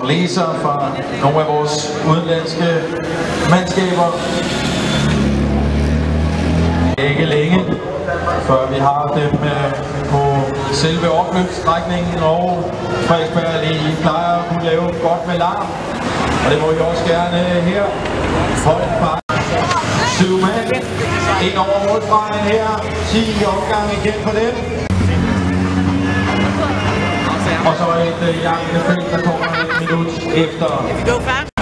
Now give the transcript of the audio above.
blæser fra nogle af vores udenlandske mandskaber. Ikke længe, før vi har dem på selve opløbsstrækningen, og Frederiksberg Allé plejer at kunne lave godt med larm. Og det må vi også gerne her. Hold bare 7 mand ind over målstregen her. 10 omgange igen på dem. Og så et jagtende felt, der kommer et minut efter.